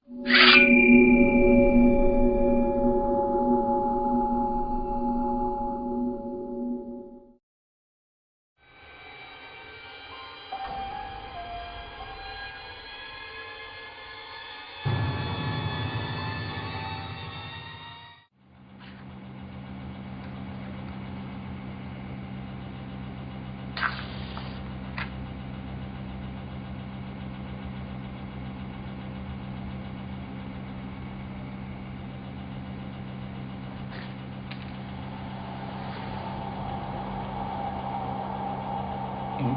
En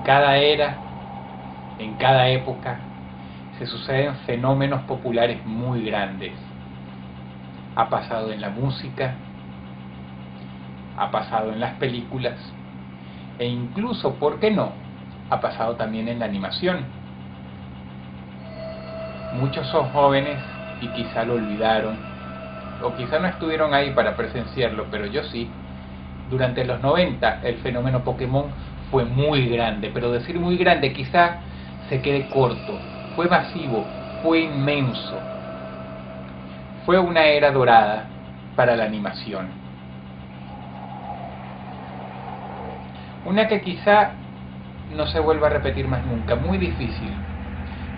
cada era, en cada época, se suceden fenómenos populares muy grandes. Ha pasado en la música, ha pasado en las películas e incluso, ¿por qué no?, ha pasado también en la animación. Muchos son jóvenes y quizá lo olvidaron, o quizá no estuvieron ahí para presenciarlo, pero yo sí. Durante los 90 el fenómeno Pokémon fue muy grande, pero decir muy grande quizá se quede corto. Fue masivo, fue inmenso. Fue una era dorada para la animación. Una que quizá no se vuelva a repetir más nunca, muy difícil.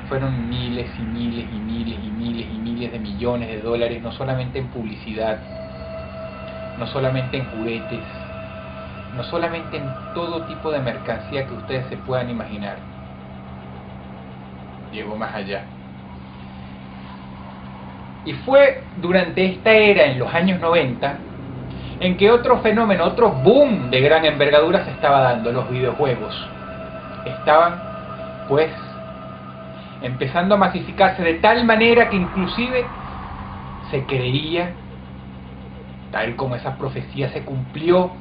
Fueron miles y miles y miles y miles y miles de millones de dólares, no solamente en publicidad, no solamente en juguetes, no solamente en todo tipo de mercancía que ustedes se puedan imaginar. Llegó más allá. Y fue durante esta era, en los años 90, en que otro fenómeno, otro boom de gran envergadura se estaba dando. Los videojuegos estaban, pues, empezando a masificarse de tal manera que inclusive se creía, tal como esa profecía se cumplió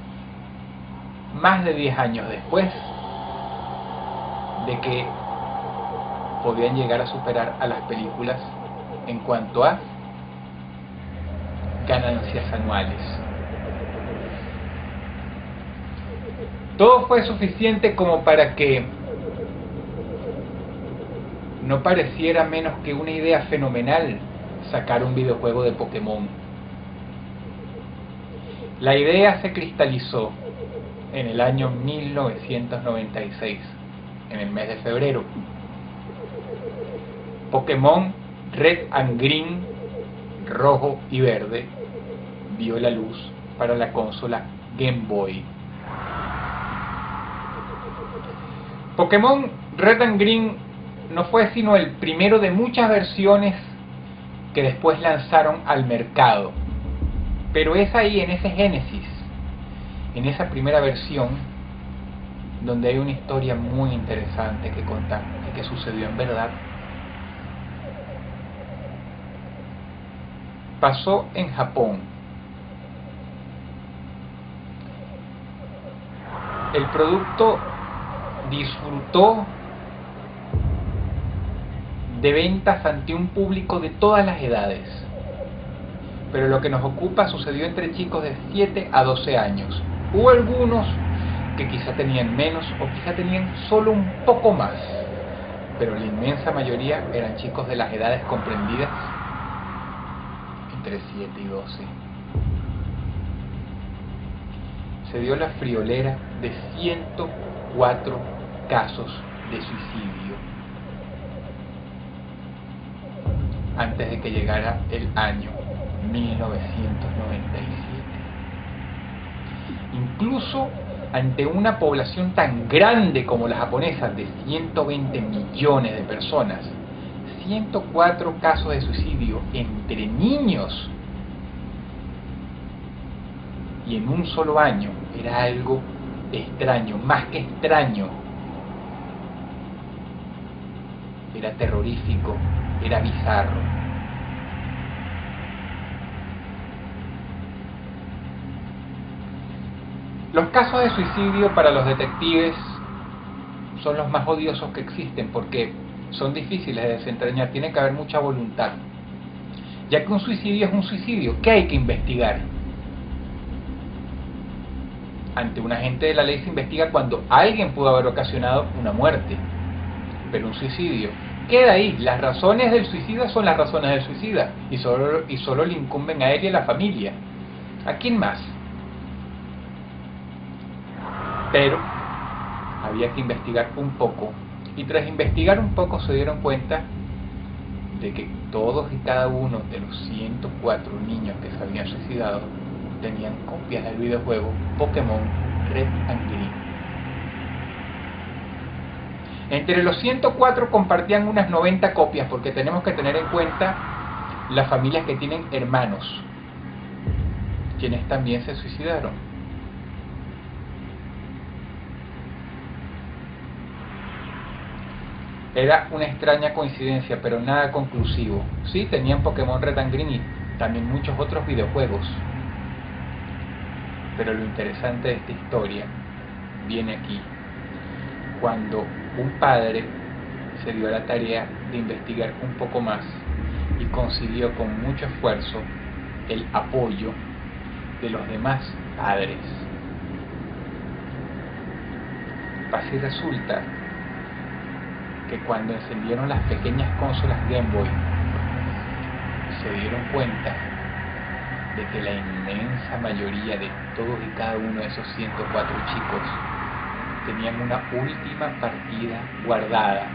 más de 10 años después, de que podían llegar a superar a las películas en cuanto a ganancias anuales. Todo fue suficiente como para que no pareciera menos que una idea fenomenal sacar un videojuego de Pokémon. La idea se cristalizó en el año 1996, en el mes de febrero. Pokémon Red and Green, rojo y verde, vio la luz para la consola Game Boy. Pokémon Red and Green no fue sino el primero de muchas versiones que después lanzaron al mercado, pero es ahí, en ese génesis, en esa primera versión, donde hay una historia muy interesante que contar y que sucedió en verdad. Pasó en Japón. El producto disfrutó de ventas ante un público de todas las edades, pero lo que nos ocupa sucedió entre chicos de 7 a 12 años. Hubo algunos que quizá tenían menos o quizá tenían solo un poco más, pero la inmensa mayoría eran chicos de las edades comprendidas entre 7 y 12. Se dio la friolera de 104 casos de suicidio antes de que llegara el año 1997. Incluso ante una población tan grande como la japonesa, de 120 millones de personas, 104 casos de suicidio entre niños y en un solo año era algo extraño, más que extraño, era terrorífico, era bizarro. Los casos de suicidio para los detectives son los más odiosos que existen porque son difíciles de desentrañar, tiene que haber mucha voluntad, ya que un suicidio es un suicidio. ¿Qué hay que investigar? Ante un agente de la ley se investiga cuando alguien pudo haber ocasionado una muerte. pero un suicidio queda ahí. Las razones del suicida son las razones del suicida y solo le incumben a él y a la familia. ¿A quién más? Pero había que investigar un poco, y tras investigar un poco se dieron cuenta de que todos y cada uno de los 104 niños que se habían suicidado tenían copias del videojuego Pokémon Red and Green. Entre los 104 compartían unas 90 copias, porque tenemos que tener en cuenta las familias que tienen hermanos, quienes también se suicidaron. Era una extraña coincidencia, pero nada conclusivo. Sí, tenían Pokémon Red and Green y también muchos otros videojuegos. Pero lo interesante de esta historia viene aquí, cuando un padre se dio a la tarea de investigar un poco más y consiguió con mucho esfuerzo el apoyo de los demás padres. Pasa y resulta que cuando encendieron las pequeñas consolas Game Boy, se dieron cuenta de que la inmensa mayoría de todos y cada uno de esos 104 chicos tenían una última partida guardada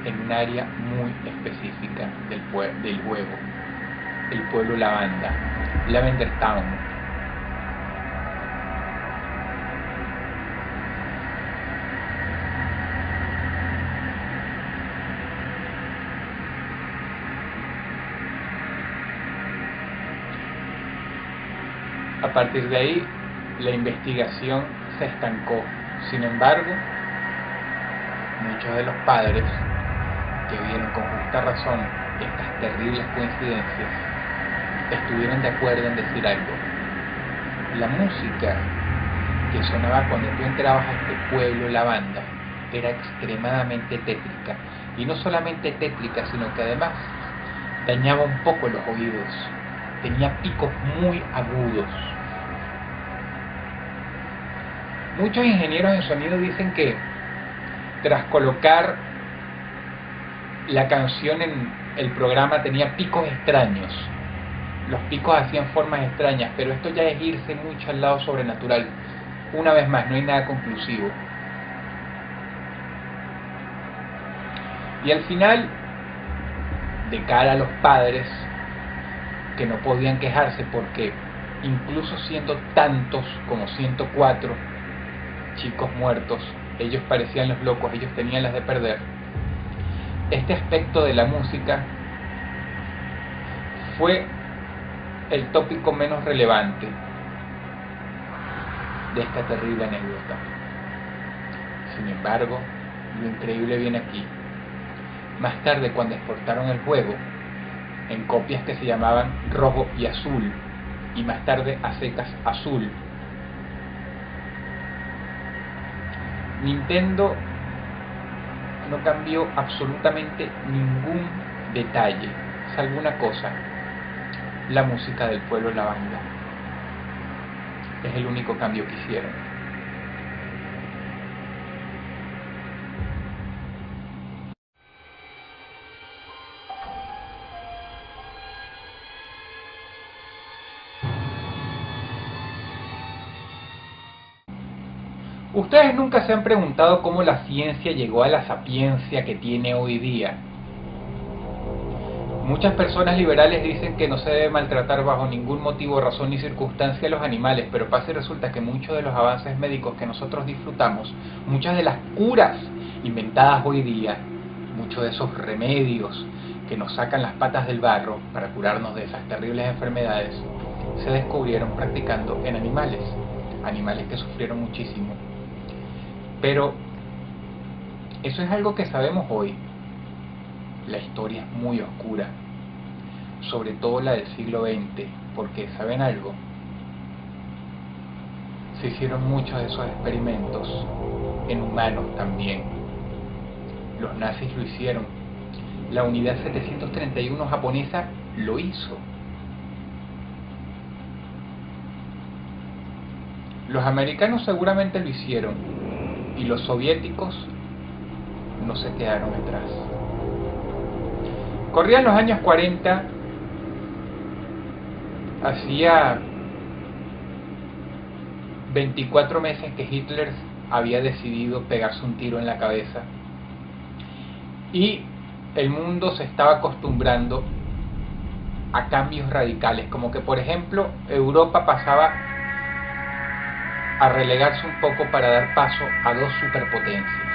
en un área muy específica del juego, el pueblo Lavender Town. A partir de ahí, la investigación se estancó. Sin embargo, muchos de los padres, que vieron con justa razón estas terribles coincidencias, estuvieron de acuerdo en decir algo. La música que sonaba cuando tú entrabas a este pueblo Lavanda era extremadamente tétrica, y no solamente tétrica, sino que además dañaba un poco los oídos. Tenía picos muy agudos. Muchos ingenieros en sonido dicen que tras colocar la canción en el programa tenía picos extraños. Los picos hacían formas extrañas, pero esto ya es irse mucho al lado sobrenatural. Una vez más, no hay nada conclusivo. Y al final, de cara a los padres, que no podían quejarse porque incluso siendo tantos como 104 chicos muertos, ellos parecían los locos, ellos tenían las de perder. Este aspecto de la música fue el tópico menos relevante de esta terrible anécdota. Sin embargo, lo increíble viene aquí. Más tarde, cuando exportaron el juego en copias que se llamaban rojo y azul, y más tarde a secas azul, Nintendo no cambió absolutamente ningún detalle, salvo una cosa: la música del pueblo Lavanda. Es el único cambio que hicieron. ¿Ustedes nunca se han preguntado cómo la ciencia llegó a la sapiencia que tiene hoy día? Muchas personas liberales dicen que no se debe maltratar bajo ningún motivo, razón ni circunstancia a los animales, pero pasa y resulta que muchos de los avances médicos que nosotros disfrutamos, muchas de las curas inventadas hoy día, muchos de esos remedios que nos sacan las patas del barro para curarnos de esas terribles enfermedades, se descubrieron practicando en animales que sufrieron muchísimo. Pero eso es algo que sabemos hoy. La historia es muy oscura, sobre todo la del siglo XX, porque ¿saben algo? Se hicieron muchos de esos experimentos en humanos también. Los nazis lo hicieron. La unidad 731 japonesa lo hizo. Los americanos seguramente lo hicieron, y los soviéticos no se quedaron atrás. Corrían los años 40, hacía 24 meses que Hitler había decidido pegarse un tiro en la cabeza y el mundo se estaba acostumbrando a cambios radicales, como que por ejemplo Europa pasaba a relegarse un poco para dar paso a dos superpotencias.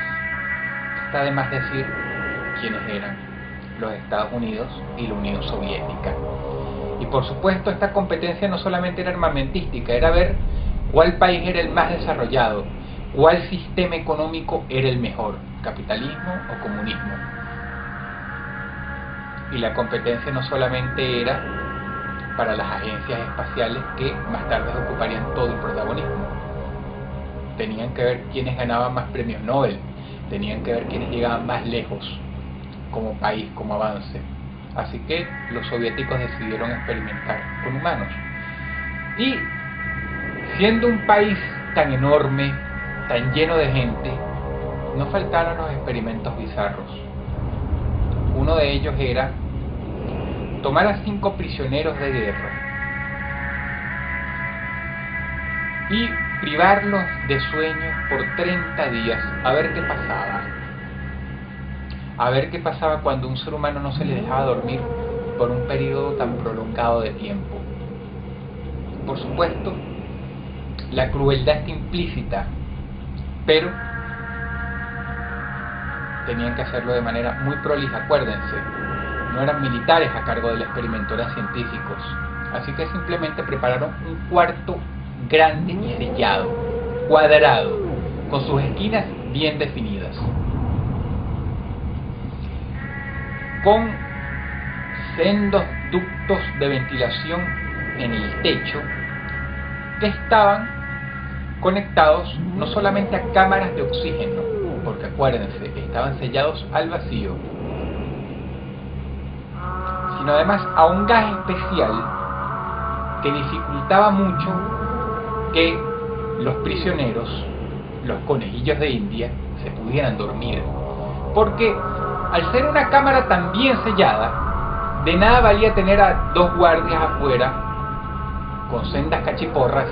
Está de más decir quiénes eran: los Estados Unidos y la Unión Soviética. Y por supuesto esta competencia no solamente era armamentística, era ver cuál país era el más desarrollado, cuál sistema económico era el mejor, capitalismo o comunismo. Y la competencia no solamente era para las agencias espaciales que más tarde ocuparían todo el protagonismo. Tenían que ver quiénes ganaban más premios Nobel, tenían que ver quiénes llegaban más lejos como país, como avance. Así que los soviéticos decidieron experimentar con humanos. Y siendo un país tan enorme, tan lleno de gente, no faltaron los experimentos bizarros. Uno de ellos era tomar a 5 prisioneros de guerra y privarlos de sueño por 30 días a ver qué pasaba. A ver qué pasaba cuando a un ser humano no se le dejaba dormir por un periodo tan prolongado de tiempo. Por supuesto, la crueldad está implícita, pero tenían que hacerlo de manera muy prolija. Acuérdense, no eran militares a cargo del experimento, eran científicos. Así que simplemente prepararon un cuarto grande y sellado, cuadrado, con sus esquinas bien definidas, con sendos ductos de ventilación en el techo que estaban conectados no solamente a cámaras de oxígeno, porque acuérdense, estaban sellados al vacío, sino además a un gas especial que dificultaba mucho que los prisioneros, los conejillos de India, se pudieran dormir, porque al ser una cámara tan bien sellada, de nada valía tener a 2 guardias afuera con sendas cachiporras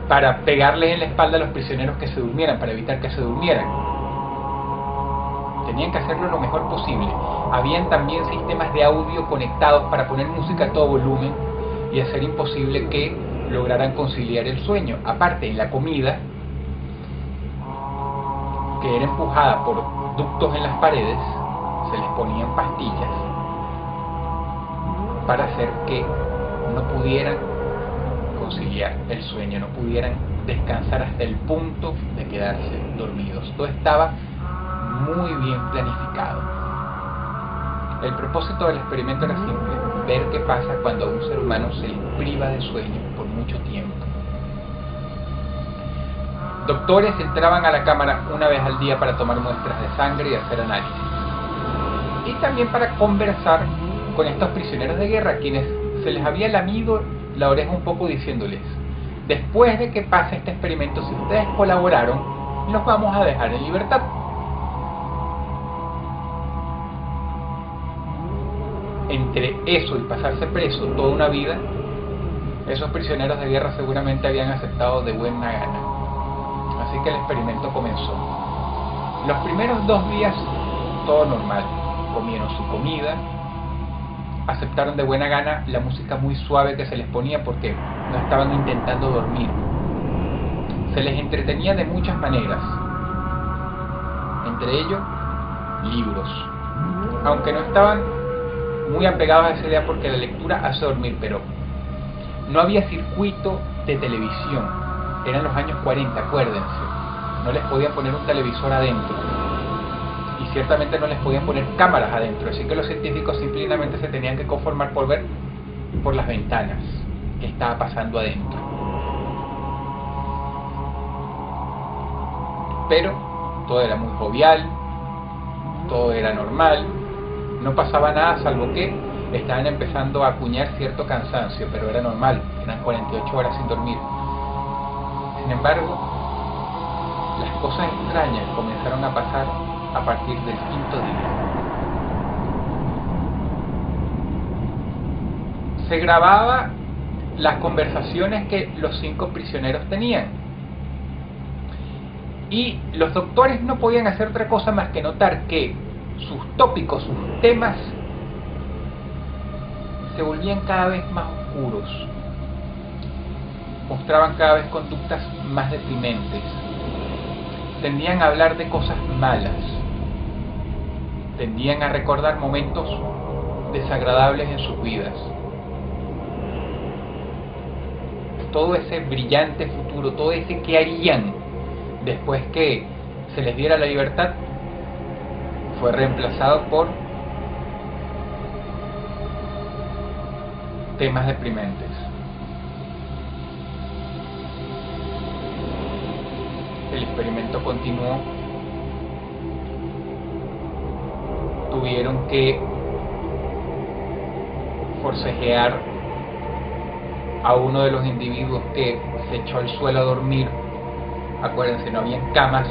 para pegarles en la espalda a los prisioneros que se durmieran, para evitar que se durmieran. Tenían que hacerlo lo mejor posible. Habían también sistemas de audio conectados para poner música a todo volumen y hacer imposible que lograran conciliar el sueño. Aparte, en la comida, que era empujada por ductos en las paredes, se les ponían pastillas para hacer que no pudieran conciliar el sueño, no pudieran descansar hasta el punto de quedarse dormidos. Todo estaba muy bien planificado. El propósito del experimento era simple: ver qué pasa cuando a un ser humano se le priva de sueño por mucho tiempo. Doctores entraban a la cámara una vez al día para tomar muestras de sangre y hacer análisis, y también para conversar con estos prisioneros de guerra, quienes se les había lamido la oreja un poco diciéndoles: después de que pase este experimento, si ustedes colaboraron, los vamos a dejar en libertad. Entre eso y pasarse preso toda una vida, esos prisioneros de guerra seguramente habían aceptado de buena gana. Así que el experimento comenzó. Los primeros 2 días todo normal, comieron su comida, aceptaron de buena gana la música muy suave que se les ponía porque no estaban intentando dormir. Se les entretenía de muchas maneras, entre ellos libros, aunque no estaban muy apegados a esa idea porque la lectura hace dormir, pero no había circuito de televisión. Eran los años 40, acuérdense, no les podían poner un televisor adentro y ciertamente no les podían poner cámaras adentro, así que los científicos simplemente se tenían que conformar por ver por las ventanas qué estaba pasando adentro. Pero todo era muy jovial, todo era normal, no pasaba nada salvo que estaban empezando a acuñar cierto cansancio, pero era normal, eran 48 horas sin dormir. Sin embargo, Las cosas extrañas comenzaron a pasar a partir del quinto día. Se grababa las conversaciones que los 5 prisioneros tenían. Y los doctores no podían hacer otra cosa más que notar que sus tópicos, sus temas, se volvían cada vez más oscuros. Mostraban cada vez conductas más deprimentes. Tendían a hablar de cosas malas. Tendían a recordar momentos desagradables en sus vidas. Todo ese brillante futuro, todo ese que harían después que se les diera la libertad, fue reemplazado por temas deprimentes. El experimento continuó. Tuvieron que forcejear a uno de los individuos que se echó al suelo a dormir. Acuérdense, no había camas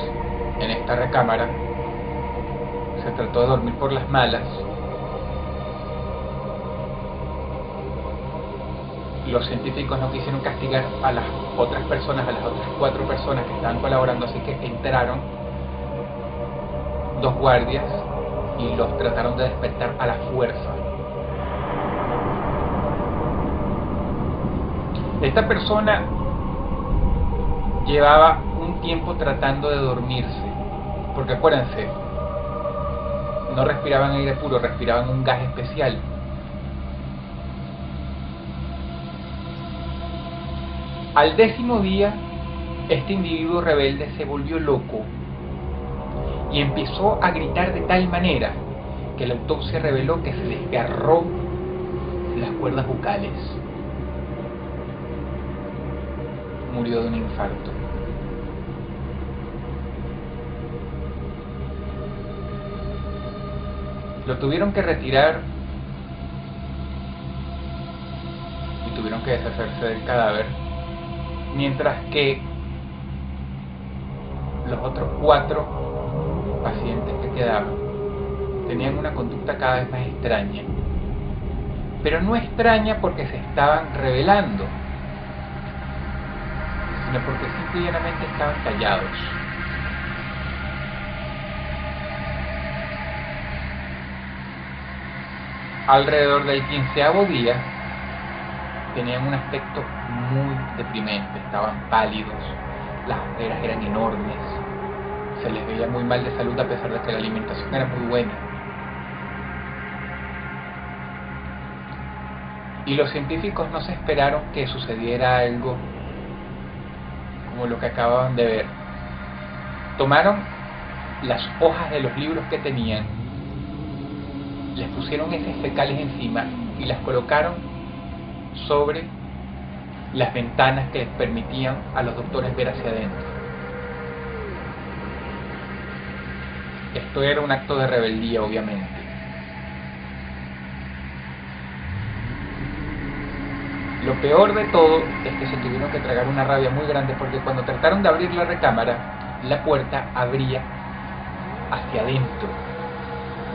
en esta recámara. Se trató de dormir por las malas. Los científicos no quisieron castigar a las otras personas, a las otras 4 personas que estaban colaborando, así que entraron 2 guardias y los trataron de despertar a la fuerza. Esta persona llevaba un tiempo tratando de dormirse, porque acuérdense, no respiraban aire puro, respiraban un gas especial. Al 10º día, este individuo rebelde se volvió loco y empezó a gritar de tal manera que la autopsia reveló que se desgarró las cuerdas bucales. Murió de un infarto. Lo tuvieron que retirar y tuvieron que deshacerse del cadáver, mientras que los otros 4 pacientes que quedaban tenían una conducta cada vez más extraña, pero no extraña porque se estaban rebelando, sino porque simple y llanamente estaban callados. Alrededor del 15º día tenían un aspecto muy deprimente, estaban pálidos, las ojeras eran enormes, se les veía muy mal de salud a pesar de que la alimentación era muy buena. Y los científicos no se esperaron que sucediera algo como lo que acababan de ver. Tomaron las hojas de los libros que tenían, les pusieron heces fecales encima y las colocaron sobre las ventanas que les permitían a los doctores ver hacia adentro. Esto era un acto de rebeldía, obviamente. Lo peor de todo es que se tuvieron que tragar una rabia muy grande, porque cuando trataron de abrir la recámara, la puerta abría hacia adentro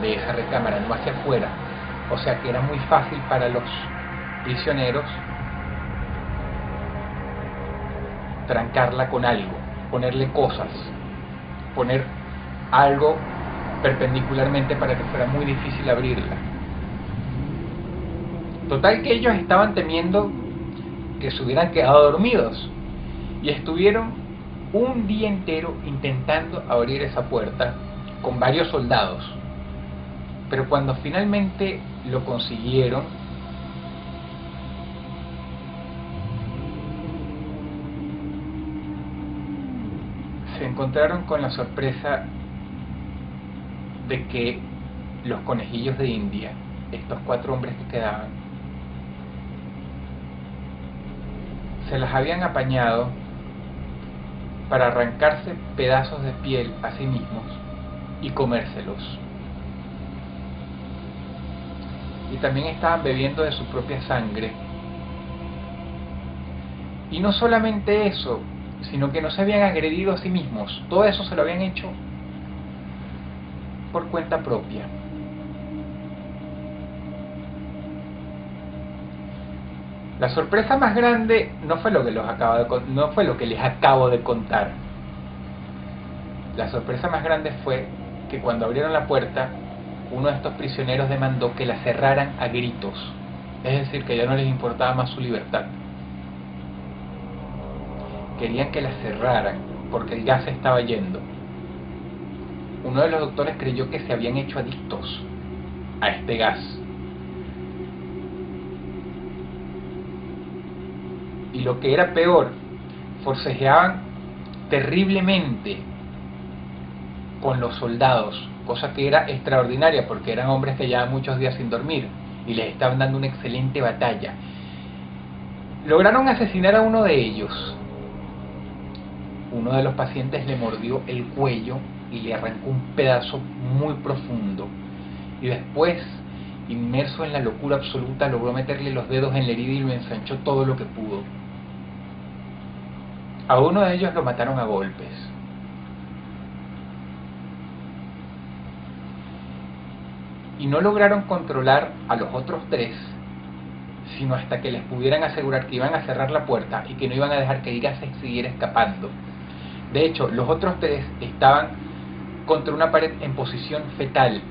de esa recámara, no hacia afuera. O sea que era muy fácil para los prisioneros trancarla con algo, ponerle cosas, poner algo perpendicularmente para que fuera muy difícil abrirla. Total que ellos estaban temiendo que se hubieran quedado dormidos y estuvieron un día entero intentando abrir esa puerta con varios soldados. Pero cuando finalmente lo consiguieron, se encontraron con la sorpresa de que los conejillos de India, estos 4 hombres que quedaban, se las habían apañado para arrancarse pedazos de piel a sí mismos y comérselos. Y también estaban bebiendo de su propia sangre. Y no solamente eso, sino que no se habían agredido a sí mismos. Todo eso se lo habían hecho por cuenta propia. La sorpresa más grande no fue lo que les acabo de contar. La sorpresa más grande fue que cuando abrieron la puerta, uno de estos prisioneros demandó que la cerraran a gritos. Es decir, que ya no les importaba más su libertad. Querían que la cerraran porque el gas se estaba yendo. Uno de los doctores creyó que se habían hecho adictos a este gas. Y lo que era peor, forcejeaban terriblemente con los soldados, cosa que era extraordinaria porque eran hombres que llevaban muchos días sin dormir y les estaban dando una excelente batalla. Lograron asesinar a uno de ellos. Uno de los pacientes le mordió el cuello y le arrancó un pedazo muy profundo. Y después, inmerso en la locura absoluta, logró meterle los dedos en la herida y lo ensanchó todo lo que pudo. A uno de ellos lo mataron a golpes. Y no lograron controlar a los otros tres, sino hasta que les pudieran asegurar que iban a cerrar la puerta y que no iban a dejar que el gas se siguiera escapando. De hecho, los otros tres estaban contra una pared en posición fetal,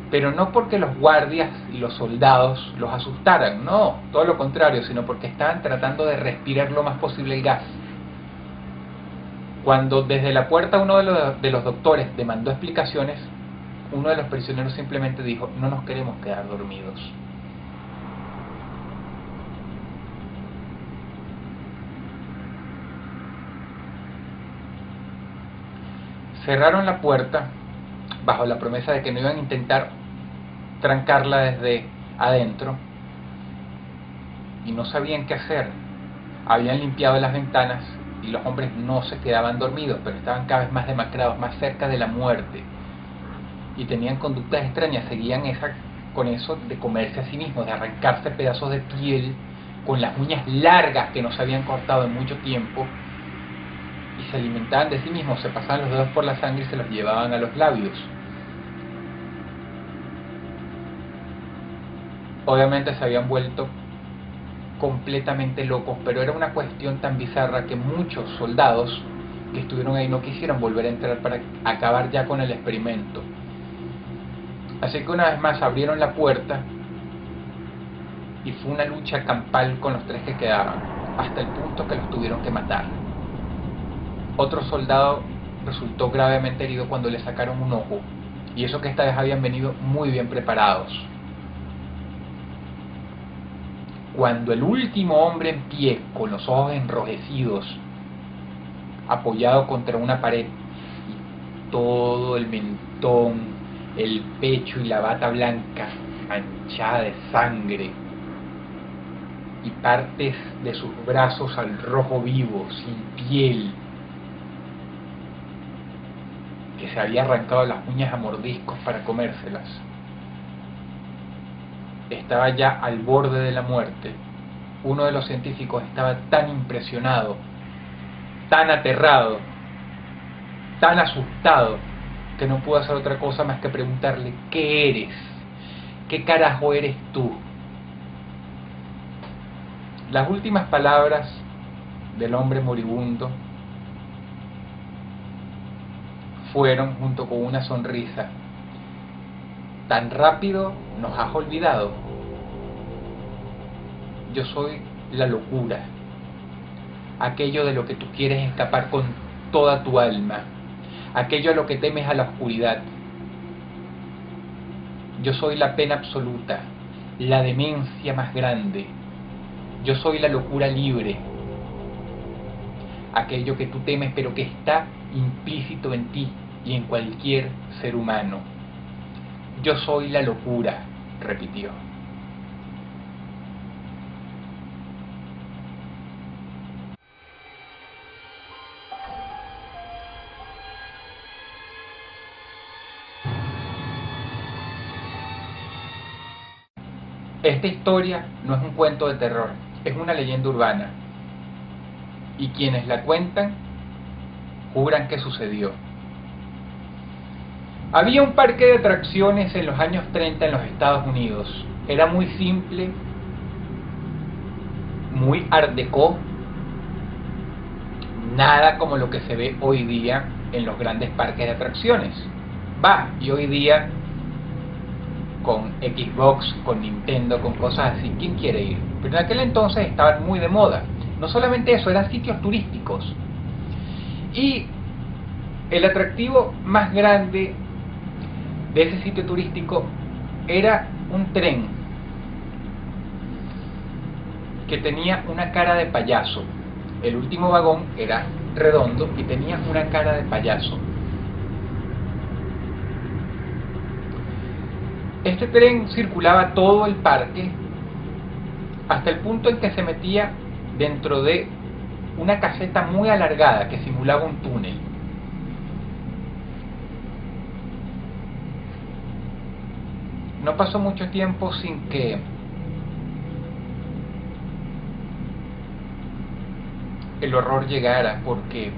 pero no porque los guardias y los soldados los asustaran, no, todo lo contrario, sino porque estaban tratando de respirar lo más posible el gas. Cuando desde la puerta uno de los doctores demandó explicaciones, uno de los prisioneros simplemente dijo: no nos queremos quedar dormidos. Cerraron la puerta bajo la promesa de que no iban a intentar trancarla desde adentro y no sabían qué hacer. Habían limpiado las ventanas y los hombres no se quedaban dormidos, pero estaban cada vez más demacrados, más cerca de la muerte y tenían conductas extrañas. Seguían con eso de comerse a sí mismos, de arrancarse pedazos de piel con las uñas largas que no se habían cortado en mucho tiempo, y se alimentaban de sí mismos, se pasaban los dedos por la sangre y se los llevaban a los labios. Obviamente se habían vuelto completamente locos, pero era una cuestión tan bizarra que muchos soldados que estuvieron ahí no quisieron volver a entrar para acabar ya con el experimento. Así que una vez más abrieron la puerta y fue una lucha campal con los tres que quedaban, hasta el punto que los tuvieron que matar. Otro soldado resultó gravemente herido cuando le sacaron un ojo, y eso que esta vez habían venido muy bien preparados. Cuando el último hombre en pie, con los ojos enrojecidos, apoyado contra una pared, y todo el mentón, el pecho y la bata blanca manchada de sangre, y partes de sus brazos al rojo vivo, sin piel, que se había arrancado las uñas a mordiscos para comérselas, estaba ya al borde de la muerte. Uno de los científicos estaba tan impresionado, tan aterrado, tan asustado, que no pudo hacer otra cosa más que preguntarle: ¿qué eres? ¿Qué carajo eres tú? Las últimas palabras del hombre moribundo fueron, junto con una sonrisa: ¿tan rápido nos has olvidado? Yo soy la locura, aquello de lo que tú quieres escapar con toda tu alma, aquello a lo que temes a la oscuridad. Yo soy la pena absoluta, la demencia más grande. Yo soy la locura libre, aquello que tú temes pero que está implícito en ti y en cualquier ser humano. Yo soy la locura, repitió. Esta historia no es un cuento de terror, es una leyenda urbana. y quienes la cuentan juran que sucedió. Había un parque de atracciones en los años 30 en los Estados Unidos. Era muy simple, muy art déco, nada como lo que se ve hoy día en los grandes parques de atracciones. Y hoy día con Xbox, con Nintendo, con cosas así, ¿quién quiere ir? Pero en aquel entonces estaban muy de moda. No solamente eso, eran sitios turísticos. Y el atractivo más grande de ese sitio turístico era un tren que tenía una cara de payaso. El último vagón era redondo y tenía una cara de payaso. Este tren circulaba todo el parque hasta el punto en que se metía dentro de una caseta muy alargada que simulaba un túnel. No pasó mucho tiempo sin que el horror llegara, porque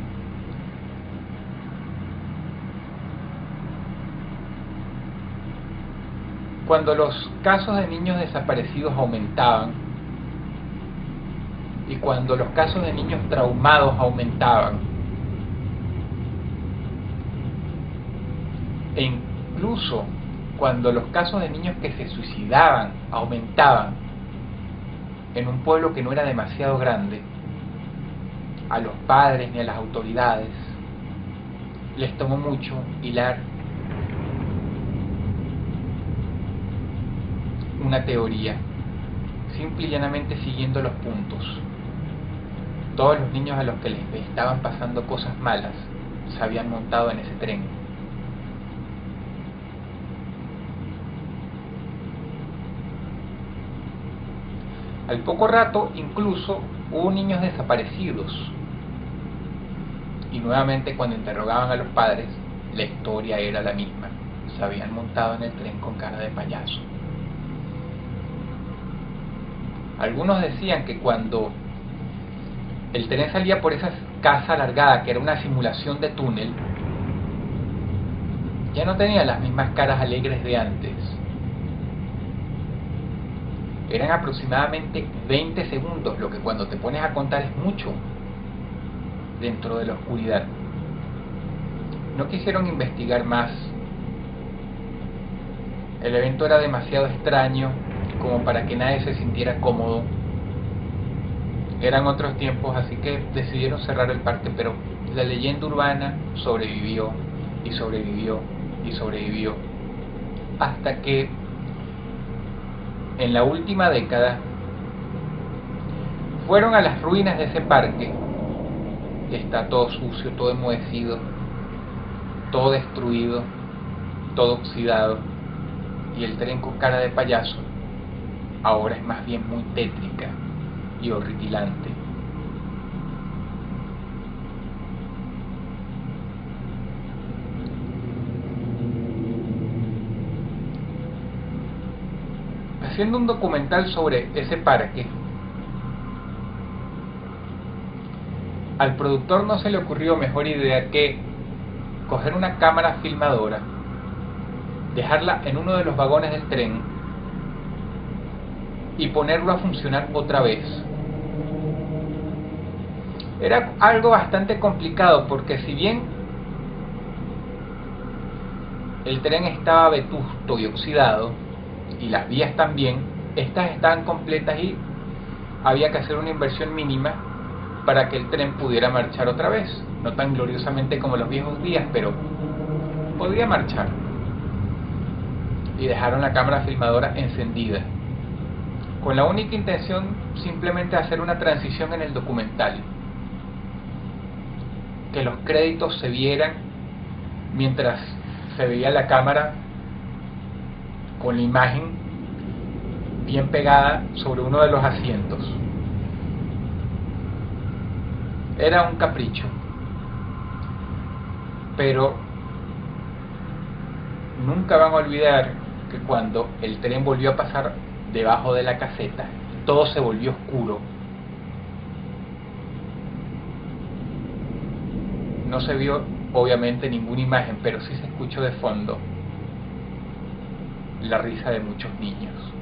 cuando los casos de niños desaparecidos aumentaban y cuando los casos de niños traumados aumentaban, e incluso cuando los casos de niños que se suicidaban aumentaban en un pueblo que no era demasiado grande, a los padres ni a las autoridades les tomó mucho hilar una teoría, simple y llanamente siguiendo los puntos. Todos los niños a los que les estaban pasando cosas malas se habían montado en ese tren. Al poco rato incluso hubo niños desaparecidos, y nuevamente cuando interrogaban a los padres la historia era la misma: se habían montado en el tren con cara de payaso. Algunos decían que cuando el tren salía por esa casa alargada, que era una simulación de túnel, ya no tenía las mismas caras alegres de antes. Eran aproximadamente 20 segundos, lo que cuando te pones a contar es mucho dentro de la oscuridad. No quisieron investigar más. El evento era demasiado extraño como para que nadie se sintiera cómodo. Eran otros tiempos, así que decidieron cerrar el parque, pero la leyenda urbana sobrevivió y sobrevivió y sobrevivió hasta que en la última década fueron a las ruinas de ese parque, que está todo sucio, todo enmohecido, todo destruido, todo oxidado, y el tren con cara de payaso ahora es más bien muy tétrica y horripilante. Haciendo un documental sobre ese parque, al productor no se le ocurrió mejor idea que coger una cámara filmadora, dejarla en uno de los vagones del tren y ponerlo a funcionar otra vez. Era algo bastante complicado porque si bien el tren estaba vetusto y oxidado y las vías también, estas estaban completas y había que hacer una inversión mínima para que el tren pudiera marchar otra vez, no tan gloriosamente como los viejos días, pero podría marchar. Y dejaron la cámara filmadora encendida con la única intención simplemente de hacer una transición en el documental, que los créditos se vieran mientras se veía la cámara con la imagen bien pegada sobre uno de los asientos. Era un capricho, pero nunca van a olvidar que cuando el tren volvió a pasar debajo de la caseta, todo se volvió oscuro. No se vio obviamente ninguna imagen, pero sí se escuchó de fondo la risa de muchos niños.